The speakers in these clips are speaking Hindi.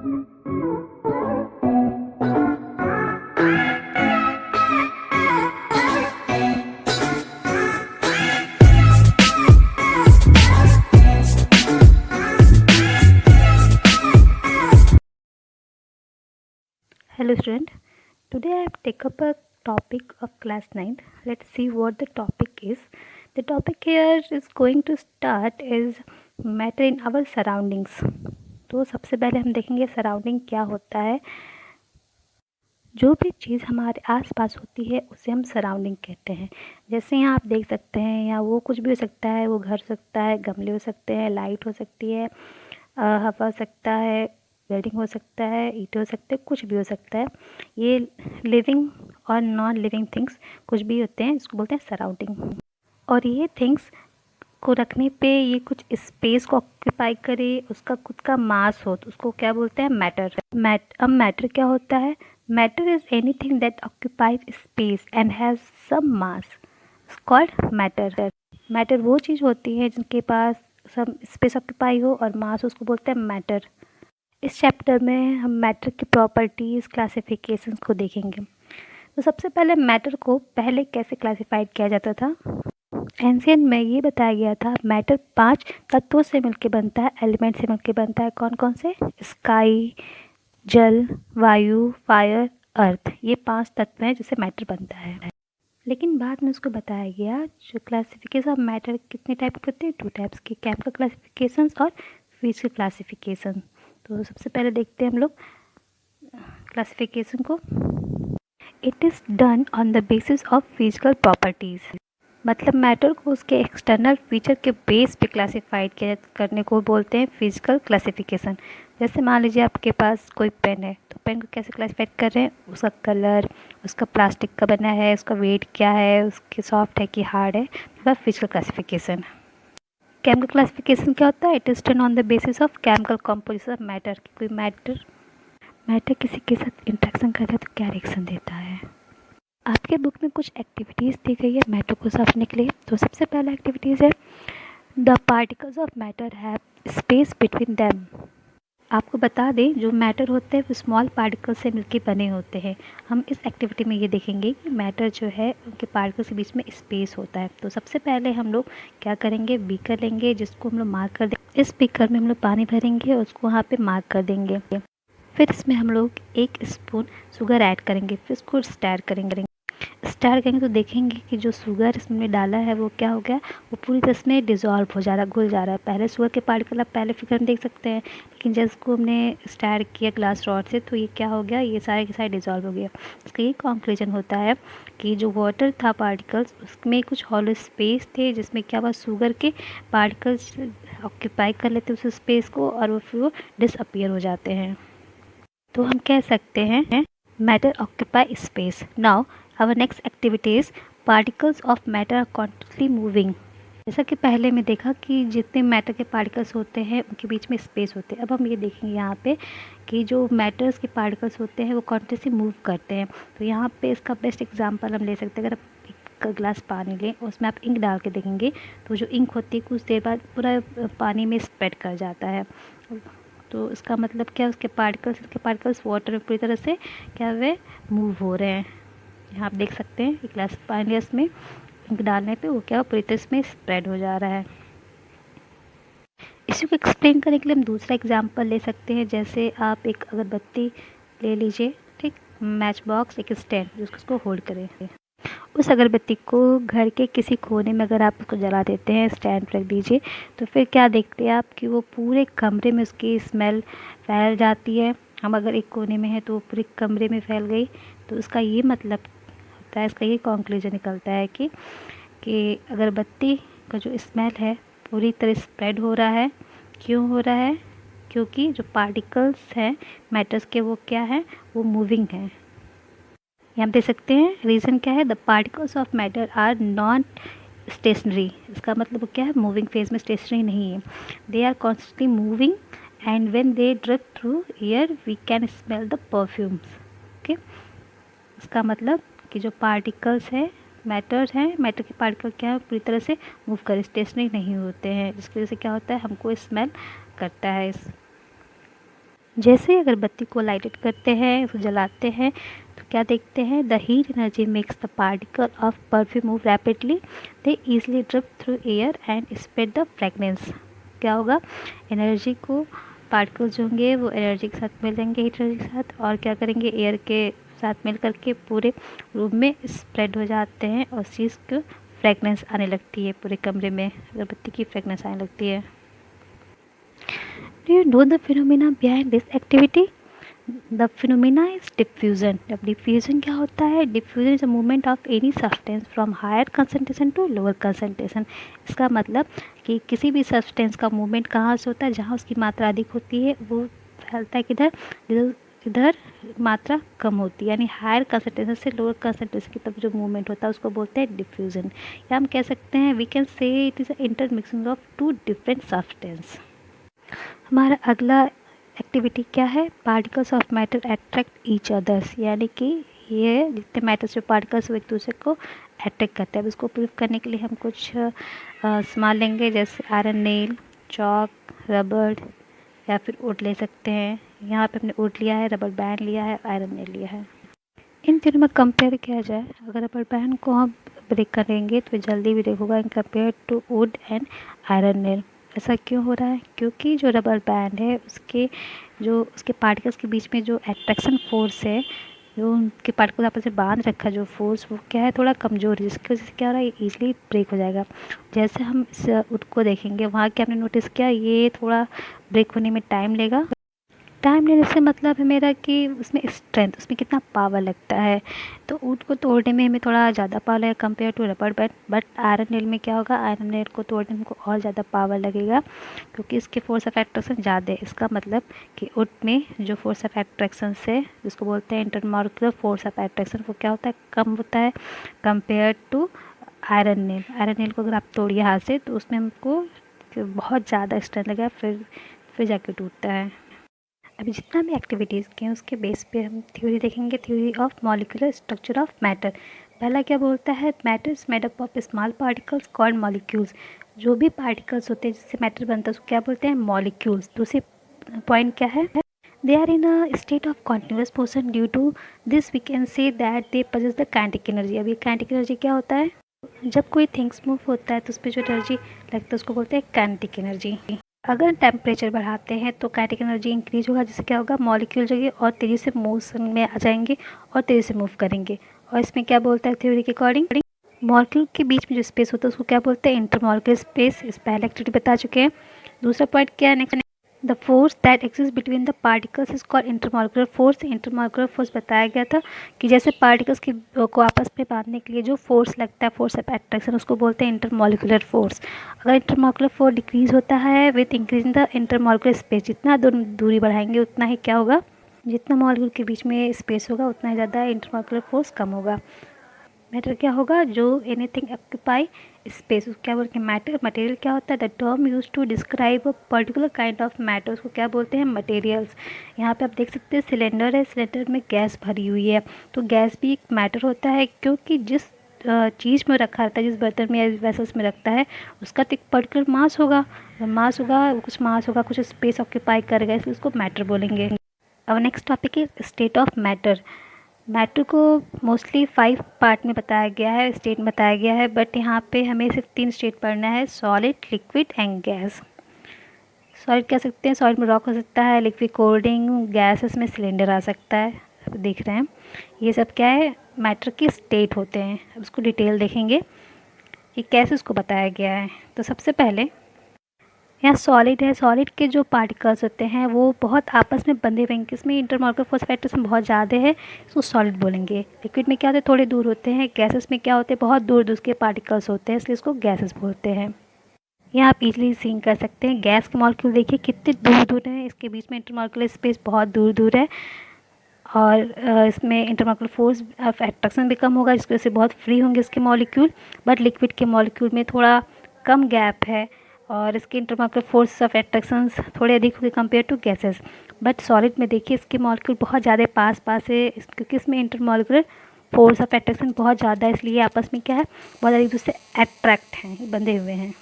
Hello student, today I have take up a topic of class 9th. Let's see what the topic is. The topic here is going to start is matter in our surroundings. तो सबसे पहले हम देखेंगे सराउंडिंग क्या होता है। जो भी चीज़ हमारे आसपास होती है उसे हम सराउंडिंग कहते हैं। जैसे यहाँ आप देख सकते हैं, या वो कुछ भी हो सकता है, वो घर हो सकता है, गमले हो सकते हैं, लाइट हो सकती है, हवा हो सकता है, बिल्डिंग हो सकता है, ईंटें हो सकते हैं, कुछ भी हो सकता है। ये लिविंग और नॉन लिविंग थिंग्स कुछ भी होते हैं, इसको बोलते हैं सराउंडिंग। और ये थिंग्स को रखने पे ये कुछ स्पेस को ऑक्यूपाई करे, उसका खुद का मास हो, तो उसको क्या बोलते हैं? मैटर। अब मैटर क्या होता है? Matter is anything that occupies space and has some mass, it's called matter. Matter वो चीज़ होती है जिनके पास सब स्पेस ऑक्यूपाई हो और मास, उसको बोलते हैं मैटर। इस चैप्टर में हम मैटर की प्रॉपर्टीज़, क्लासिफिकेशंस को देखेंगे। तो सबसे पहले मैटर को पहले कैसे क्लासिफाइड किया जाता था? एंशियंट में ये बताया गया था मैटर 5 तत्वों से मिलकर बनता है, एलिमेंट से मिलकर बनता है। कौन कौन से? स्काई, जल, वायु, फायर, अर्थ, ये 5 तत्व हैं जिससे मैटर बनता है। लेकिन बाद में उसको बताया गया जो क्लासिफिकेशन ऑफ मैटर कितने टाइप के होते हैं? 2 टाइप्स के, केमिकल क्लासिफिकेशन और फिजिकल क्लासिफिकेशन। तो सबसे पहले देखते हैं हम लोग क्लासिफिकेशन को। It is done on the basis of physical properties, मतलब मैटर को उसके एक्सटर्नल फीचर के बेस पे क्लासिफाइड किया करने को बोलते हैं फिजिकल क्लासिफिकेशन। जैसे मान लीजिए आपके पास कोई पेन है, तो पेन को कैसे क्लासिफाइड कर रहे हैं? उसका कलर, उसका प्लास्टिक का बना है, उसका वेट क्या है, उसके सॉफ्ट है कि हार्ड है, वह फिजिकल क्लासिफिकेशन। केमिकल क्लासिफिकेशन क्या होता है? It is done on the basis of chemical composition of matter, कि कोई मैटर किसी के साथ इंट्रैक्शन करता है तो क्या रिएक्शन देता है। आपके बुक में कुछ एक्टिविटीज़ दी गई है मैटर को समझने के लिए। तो सबसे पहला एक्टिविटीज़ है the particles of matter have space between them. आपको बता दें जो मैटर होते हैं वो स्मॉल पार्टिकल से मिलकर बने होते हैं। हम इस एक्टिविटी में ये देखेंगे कि मैटर जो है उनके पार्टिकल्स के बीच में स्पेस होता है। तो सबसे पहले हम लोग क्या करेंगे? बीकर लेंगे जिसको हम लोग मार्क कर देंगे। इस बीकर में हम लोग पानी भरेंगे और उसको वहाँ पे मार्क कर देंगे। फिर इसमें हम लोग 1 स्पून शुगर ऐड करेंगे, फिर इसको स्टर करेंगे। स्टार करेंगे तो देखेंगे कि जो शुगर इसमें डाला है वो क्या हो गया, वो पूरी तरह से डिज़ोल्व हो जा रहा है, घुल जा रहा है। पहले शुगर के पार्टिकल आप पहले फिगर में देख सकते हैं, लेकिन जब इसको हमने स्टार किया ग्लास रॉड से तो ये क्या हो गया, ये सारे के सारे डिज़ोल्व हो गया। इसका ये कंक्लूजन होता है कि जो वाटर था पार्टिकल्स, उसमें कुछ हॉलो स्पेस थे जिसमें क्या हुआ, शुगर के पार्टिकल्स ऑक्यूपाई कर लेते उस स्पेस को और वो फिर वो डिसअपियर हो जाते हैं। तो हम कह सकते हैं matter occupy space. Now our next activity is particles of matter are constantly moving. जैसा कि पहले में देखा कि जितने मैटर के पार्टिकल्स होते हैं उनके बीच में स्पेस होते हैं। अब हम ये देखेंगे यहाँ पे कि जो मैटर्स के पार्टिकल्स होते हैं वो कॉन्स्टेंटली मूव करते हैं। तो यहाँ पे इसका बेस्ट एग्जांपल हम ले सकते हैं। अगर आप एक ग्लास पानी लें और उसमें आप इंक डाल के देखेंगे तो जो इंक होती है कुछ देर बाद पूरा पानी में स्प्रेड कर जाता है। तो इसका मतलब क्या, उसके पार्टिकल्स वाटर में पूरी तरह से क्या वे मूव हो रहे हैं। यहाँ आप देख सकते हैं एक ग्लास पानी, इसमें इंक डालने पे वो क्या पूरी तरह से स्प्रेड हो जा रहा है। इसी को एक्सप्लेन करने के लिए हम दूसरा एग्जांपल ले सकते हैं। जैसे आप एक अगरबत्ती ले लीजिए, ठीक, मैच बॉक्स, एक स्टैंड जिसको होल्ड करें। उस अगरबत्ती को घर के किसी कोने में अगर आप उसको जला देते हैं, स्टैंड रख दीजिए, तो फिर क्या देखते हैं आप कि वो पूरे कमरे में उसकी स्मेल फैल जाती है। हम अगर एक कोने में है तो वो पूरे कमरे में फैल गई। तो उसका ये मतलब होता है, इसका ये कंक्लूजन निकलता है कि अगरबत्ती का जो स्मेल है पूरी तरह स्प्रेड हो रहा है। क्यों हो रहा है? क्योंकि जो पार्टिकल्स हैं मैटर्स के वो क्या है, वो मूविंग हैं। यहाँ देख सकते हैं रीज़न क्या है, the particles of matter are not stationary. इसका मतलब क्या है, मूविंग फेज में स्टेशनरी नहीं है। They are constantly moving and when they drift through air we can smell the perfumes. Okay, इसका मतलब कि जो पार्टिकल्स हैं मैटर के पार्टिकल क्या है, पूरी तरह से मूव कर, स्टेशनरी नहीं होते हैं, जिसकी वजह से क्या होता है, हमको स्मेल करता है। जैसे ही अगरबत्ती को लाइटेड करते हैं, उसको जलाते हैं, तो क्या देखते हैं, the heat energy makes the particle of perfume move rapidly, they easily drip through air and spread the fragrance. क्या होगा, एनर्जी को पार्टिकल्स जो होंगे वो एनर्जी के साथ मिलेंगे, हीट एनर्जी के साथ, और क्या करेंगे, एयर के साथ मिल करके पूरे रूम में स्प्रेड हो जाते हैं और उस चीज़ को फ्रेगनेंस आने लगती है, पूरे कमरे में अगरबत्ती की फ्रेगनेंस आने लगती है। Do you know the phenomena behind this activity? The phenomena is diffusion. अब diffusion क्या होता है? Diffusion is a movement of any substance from higher concentration to lower concentration. इसका मतलब कि किसी भी substance का movement कहाँ से होता है, जहाँ उसकी मात्रा अधिक होती है वो फैलता है किधर, इधर मात्रा कम होती है, यानी हायर कंसनट्रेशन से लोअर कंसनट्रेशन की तरफ जो मूवमेंट होता है उसको बोलते हैं डिफ्यूजन। या हम कह सकते हैं, we can say it is intermixing of two different substance. हमारा अगला एक्टिविटी क्या है, particles of matter attract each others, यानी कि ये जितने मैटर्स जो पार्टिकल्स वो एक दूसरे को अट्रैक्ट करते हैं। अब इसको प्रूव करने के लिए हम कुछ सामान लेंगे, जैसे आयरन नेल, चॉक, रबड़ या फिर वुड ले सकते हैं। यहाँ पे हमने वुड लिया है, रबड़ बैंड लिया है, आयरन नेल लिया है। इन तीनों में कंपेयर किया जाए, अगर रबड़ बैंड को हम ब्रेक करेंगे तो जल्दी ब्रेक होगा in compare to wood and iron nail. ऐसा क्यों हो रहा है, क्योंकि जो रबर बैंड है उसके पार्टिकल्स के बीच में जो अट्रैक्शन फोर्स है, जो उनके पार्टिकल्स आपस में बांध रखा जो फोर्स, वो क्या है, थोड़ा कमज़ोर है, जिसकी वजह से क्या हो रहा है, ये ईजिली ब्रेक हो जाएगा। जैसे हम इस वुड को देखेंगे, वहाँ क्या हमने नोटिस किया, ये थोड़ा ब्रेक होने में टाइम लेगा। टाइम लेने से मतलब है मेरा कि उसमें स्ट्रेंथ, उसमें कितना पावर लगता है, तो ऊँट को तोड़ने में हमें थोड़ा ज़्यादा पावर लगेगा कंपेयर टू रबड़ बैंड। बट आयरन नेल में क्या होगा, आयरन नेल को तोड़ने में हमको और ज़्यादा पावर लगेगा, क्योंकि इसके फोर्स ऑफ एट्रैक्शन ज़्यादा है। इसका मतलब कि ऊँट में जो फोर्स ऑफ एट्रैक्शन से, जिसको बोलते हैं इंटरमॉलिक्यूलर फोर्स ऑफ एट्रैक्शन, वो क्या होता है, कम होता है compare to iron nail. Iron nail को अगर आप तोड़िए हाथ से तो उसमें हमको बहुत ज़्यादा स्ट्रेंथ लगेगा, फिर जाके टूटता है। अभी जितना भी एक्टिविटीज़ किए उसके बेस पे हम थ्योरी देखेंगे, theory of molecular structure of matter. पहला क्या बोलता है, matter is made up of small particles called molecules. जो भी पार्टिकल्स होते हैं जिससे मैटर बनता है उसको क्या बोलते हैं, मॉलिक्यूल्स। दूसरी पॉइंट क्या है, they are in a state of continuous motion, due to this we can say that they possess the kinetic energy. अभी काइनेटिक एनर्जी क्या होता है, जब कोई थिंग्स मूव होता है तो उस पर जो एनर्जी लगता है उसको बोलते हैं काइनेटिक एनर्जी। अगर टेम्परेचर बढ़ाते हैं तो काइनेटिक एनर्जी इंक्रीज होगा, जिससे क्या होगा, मॉलिक्यूल जो है और तेज़ी से मोशन में आ जाएंगे और तेज़ी से मूव करेंगे। और इसमें क्या बोलता है थ्योरी के अकॉर्डिंग, मॉलिक्यूल के बीच में जो स्पेस होता है उसको क्या बोलते हैं, इंटरमॉलिक्यूलर स्पेस। इस पहले एक्टिविटी बता चुके हैं। दूसरा पॉइंट क्या है, next, the force that exist between the particles is called intermolecular force. Intermolecular force बताया गया था कि जैसे पार्टिकल्स को आपस में बांधने के लिए जो फोर्स लगता है, फोर्स ऑफ एट्रैक्शन, उसको बोलते हैं इंटरमॉलिक्यूलर फोर्स। अगर इंटरमॉलिक्यूलर फोर्स डिक्रीज होता है with increase in the intermolecular space, जितना दूरी बढ़ाएंगे उतना ही क्या होगा, जितना मॉलिक्यूल के बीच में स्पेस होगा उतना ही ज़्यादा इंटरमॉलिक्यूलर फोर्स कम होगा। मैटर क्या होगा, जो एनीथिंग ऑक्यूपाई स्पेस, उसको क्या बोलते हैं, मैटर। मटेरियल क्या होता है, the term use to describe a particular kind of matter, उसको क्या बोलते हैं, मटेरियल्स। यहाँ पे आप देख सकते हैं सिलेंडर है, सिलेंडर में गैस भरी हुई है, तो गैस भी एक मैटर होता है, क्योंकि जिस चीज़ में रखा रहता है, जिस बर्तन में या वेसल्स में रखता है, उसका तो एक पर्टिकुलर मास होगा, मास होगा, कुछ स्पेस ऑक्यूपाई करेगा, इसलिए उसको मैटर बोलेंगे। अब नेक्स्ट टॉपिक है स्टेट ऑफ मैटर। मैटर को मोस्टली 5 पार्ट में बताया गया है, स्टेट में बताया गया है, बट यहाँ पे हमें सिर्फ 3 स्टेट पढ़ना है, solid, liquid and gas. Solid कह सकते हैं, सॉलिड में रॉक हो सकता है, लिक्विड कोल्डिंग, गैसेस में सिलेंडर आ सकता है। अब देख रहे हैं ये सब क्या है, मैटर के स्टेट होते हैं। अब उसको डिटेल देखेंगे कि कैसे उसको बताया गया है। तो सबसे पहले यहाँ सॉलिड है, सॉलिड के जो पार्टिकल्स होते हैं वो बहुत आपस में बंधे हुए हैं, इसमें इंटरमॉलिक्यूलर फोर्स फैक्टर्स में बहुत ज़्यादा है, इसको सॉलिड बोलेंगे। लिक्विड में क्या होते हैं, थोड़े दूर होते हैं। गैसेस में क्या होते हैं, बहुत दूर दूर के पार्टिकल्स होते हैं, इसलिए इसको गैसेस बोलते हैं। यहाँ आप इजीली सीन कर सकते हैं, गैस के मॉलिक्यूल देखिए कितने दूर दूर हैं, इसके बीच में इंटरमॉलिक्यूलर स्पेस बहुत दूर दूर है, और इसमें इंटरमॉलिक्यूलर फोर्स ऑफ एट्रैक्शन भी कम होगा, जिसकी वजह से बहुत फ्री होंगे इसके मॉलिक्यूल। बट लिक्विड के मॉलिक्यूल में थोड़ा कम गैप है और इसके इंटरमॉलिक्यूलर फोर्स ऑफ एट्रैक्शन थोड़े अधिक होंगे compare to gases. But solid में देखिए इसके मॉलिक्यूल बहुत ज़्यादा पास पास है, क्योंकि इसमें इंटरमॉलिक्यूलर फोर्स ऑफ एट्रैक्शन बहुत ज़्यादा है, इसलिए आपस में क्या है, बहुत ज़्यादा एक दूसरे अट्रैक्ट हैं, बंधे हुए हैं।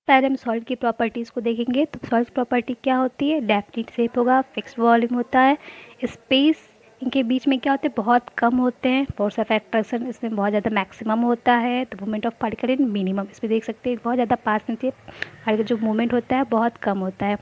पहले हम सॉलिड की प्रॉपर्टीज़ को देखेंगे। तो सॉलिड प्रॉपर्टी क्या होती है? डेफिनिट शेप होगा, फिक्स वॉल्यूम होता है, स्पेस इनके बीच में क्या होते हैं? बहुत कम होते हैं। फोर्स ऑफ एट्रैक्शन इसमें बहुत ज़्यादा मैक्सिमम होता है। तो movement of particle in minimum, इसमें देख सकते हैं बहुत ज़्यादा पास में से पार्टिकल जो मूवमेंट होता है बहुत कम होता है।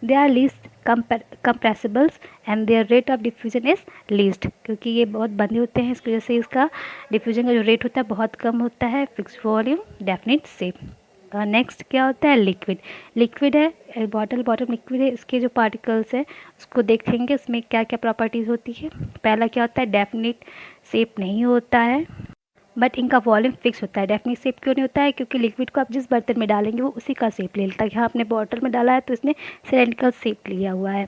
They are least compressibles and their rate of diffusion is least, क्योंकि ये बहुत बंदे होते हैं इसकी वजह से इसका डिफ्यूजन का जो रेट होता है बहुत कम होता है। Fix volume, definite shape. Next क्या होता है? लिक्विड। लिक्विड है, बॉटल बॉटम लिक्विड है, इसके जो पार्टिकल्स हैं उसको देखेंगे इसमें क्या क्या प्रॉपर्टीज़ होती है। पहला क्या होता है? डेफिनिट शेप नहीं होता है, बट इनका वॉल्यूम फिक्स होता है। डेफिनिट शेप क्यों नहीं होता है? क्योंकि लिक्विड को आप जिस बर्तन में डालेंगे वो उसी का शेप ले लेता है। यहाँ आपने बॉटल में डाला है तो इसने सिलेंड्रिकल शेप लिया हुआ है।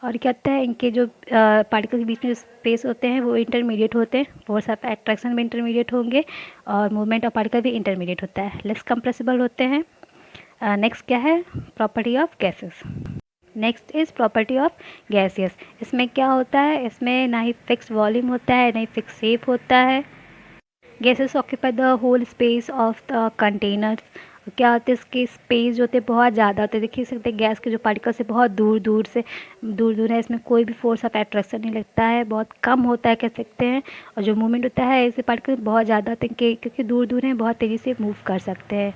और क्या होता है? इनके जो पार्टिकल के बीच में जो स्पेस होते हैं वो इंटरमीडिएट होते हैं। फोर्स ऑफ एट्रैक्शन भी इंटरमीडिएट होंगे और मूवमेंट ऑफ पार्टिकल भी इंटरमीडिएट होता है, लेस कंप्रेसिबल होते हैं। नेक्स्ट क्या है? Property of gases. Next is property of gaseous. इसमें क्या होता है? इसमें ना ही फिक्स वॉल्यूम होता है ना ही फिक्स शेप होता है। Gases occupy the whole space of the containers. क्या होते हैं? इसके स्पेस जो होते हैं बहुत ज़्यादा होते हैं। देखिए सकते हैं गैस के जो पार्टिकल्स है बहुत दूर दूर है, इसमें कोई भी फोर्स ऑफ एट्रैक्शन नहीं लगता है, बहुत कम होता है कह सकते हैं। और जो मूवमेंट होता है ऐसे पार्टिकल बहुत ज़्यादा होते हैं क्योंकि दूर दूर हैं, बहुत तेज़ी से मूव कर सकते हैं।